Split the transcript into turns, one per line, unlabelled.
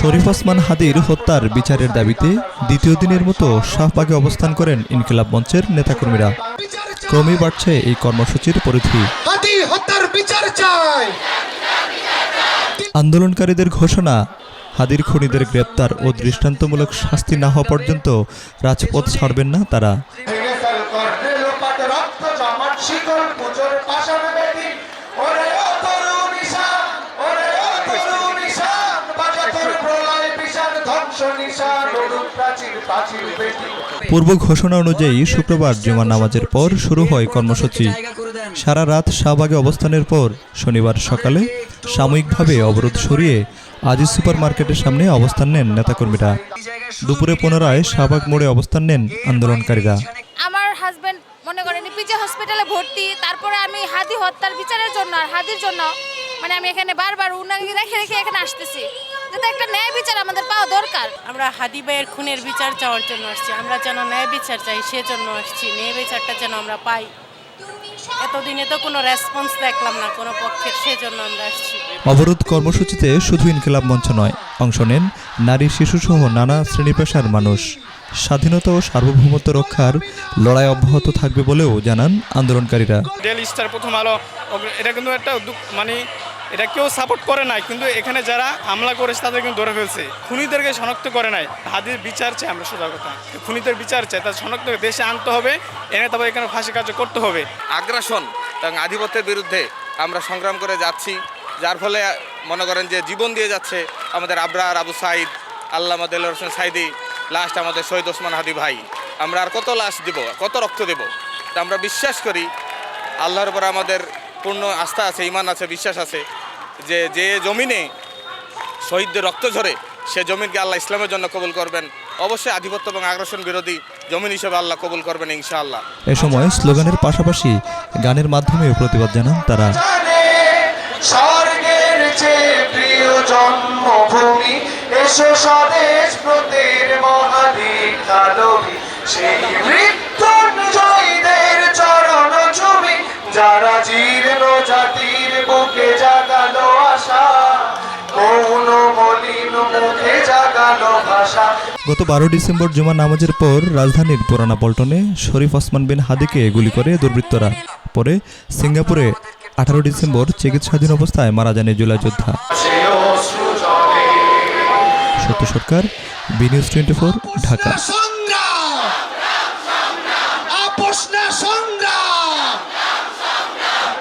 শরীফ ওসমান হাদির হত্যার বিচারের দাবিতে দ্বিতীয় দিনের মতো শাহবাগে অবস্থান করেন ইনকিলাব মঞ্চের নেতাকর্মীরা। ক্রমেই বাড়ছে এই কর্মসূচির পরিধি। আন্দোলনকারীদের ঘোষণা, হাদির খুনিদের গ্রেপ্তার ও দৃষ্টান্তমূলক শাস্তি না হওয়া পর্যন্ত রাজপথ ছাড়বেন না তারা। পূর্ব ঘোষণা অনুযায়ী শুক্রবার জুমার নামাজের পর শুরু হয় কর্মসূচি। সারা রাত শাহবাগে অবস্থানের পর শনিবার সকালে সাময়িকভাবে অবরোধ সরিয়ে আজিজ সুপার মার্কেটের সামনে অবস্থান নেন নেতাকর্মীরা। দুপুরে পুনরায় শাহবাগ মোড়ে অবস্থান নেন আন্দোলনকারীরা।
আমার হাজবেন্ড মনে করেন পিজি হসপিটালে ভর্তি, তারপরে আমি হাদি হত্যার বিচারের জন্য আর হাদির জন্য আমি এখানে বারবার উনাকে রেখে এখানে আসতেছি, যাতে একটা ন্যায় বিচার আমাদের পাওয়া দরকার।
আমরা হাদি ভাইয়ের খুনের বিচার চাওয়ার জন্য আসছি। আমরা যেন ন্যায় বিচার চাই, সেজন্য আসছি। ন্যায় বিচারটা যেন আমরা পাই। এতদিনে তো কোনো রেসপন্স দেখলাম না কোনো পক্ষের, সেজন্য আমরা আসছি।
অবরোধ কর্মসূচিতে শুধু ইনকিলাব মঞ্চ নয়, অংশ নেন নারী, শিশুসহ নানা শ্রেণী পেশার মানুষ। স্বাধীনতা ও সার্বভৌমত্ব রক্ষার লড়াই অব্যাহত থাকবে বলেও জানান আন্দোলনকারীরা।
ডেইলি স্টার, প্রথম আলো, এটা কিন্তু একটা এটা কেউ সাপোর্ট করে নাই, কিন্তু এখানে যারা হামলা করেছে তাদের কিন্তু ধরে ফেলছে। খুনিদেরকে শনাক্ত করে নাই। হাদির বিচার চাই আমরা, সোজা কথা। খুনিদের বিচার চাই, তার শনাক্ত দেশে আনতে হবে, এনে তবে এখানে ফাঁসি কার্য করতে হবে।
আগ্রাসন এবং আধিপত্যের বিরুদ্ধে আমরা সংগ্রাম করে যাচ্ছি, যার ফলে মনে করেন যে জীবন দিয়ে যাচ্ছে আমাদের আবরার, আবু সাইদ, আল্লামা দেলোয়ার হোসেন সাইদি, লাস্ট আমাদের শহীদ ওসমান হাদি ভাই। আমরা আর কত লাশ দেব, কত রক্ত দেব? তা আমরা বিশ্বাস করি আল্লাহর উপর আমাদের পূর্ণ আস্থা আছে, ঈমান আছে, বিশ্বাস আছে যে যে জমিনে শহীদদের রক্ত ঝরে সে জমিনকে আল্লাহ ইসলামের জন্য কবুল করবেন। অবশ্যই আধিপত্য এবং আগ্রাসন বিরোধী জমিন হিসেবে আল্লাহ কবুল করবেন ইনশাআল্লাহ।
এ সময় স্লোগানের পাশাপাশি গানের মাধ্যমে প্রতিবাদ জানান তারা।
স্বর্গের চেয়ে প্রিয় জন্মভূমি, এসো স্বদেশ ব্রতের মহাদীক্ষালভী, সেই মৃত্যুঞ্জয়ীদের চরণ চুমি, যারা জীর্ণ জাতির বুকে জাগালো আশা, কোন মলিন মুখে জাগালো ভাষা।
গত 12 ডিসেম্বর জুমার নামাজের পর রাজধানীর পুরানা পল্টনে শরীফ ওসমান বিন হাদিকে গুলি করে দুর্বৃত্তরা। পরে সিঙ্গাপুরে 18 ডিসেম্বর চিকিৎসাধীন অবস্থায় মারা যান এই জুলাই যোদ্ধা। সত্য সরকার, বিনিউজ 24, ঢাকা।